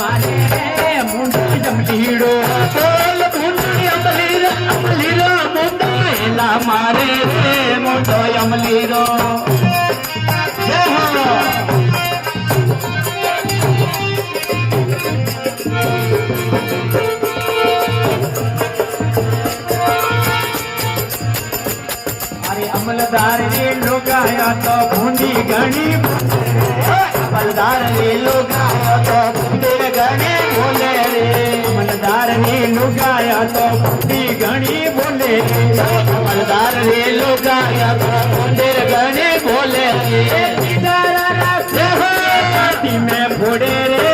मारे मुंडो जमलीड़ो बोल मुंडी अमलीरो मुंडो हेला मारे मुंडो अमलीरो जय हो। अरे अमलदार ने लोगाया तो बूंदी घणी अमलदार ने लोगाया तो बूंदी घणी बोले रे अमलदार ने लोगाया तो बूंदी घणी बोले अमलदार ने लोगाया तो बूंदी घणी बोले रे में फोड़े रे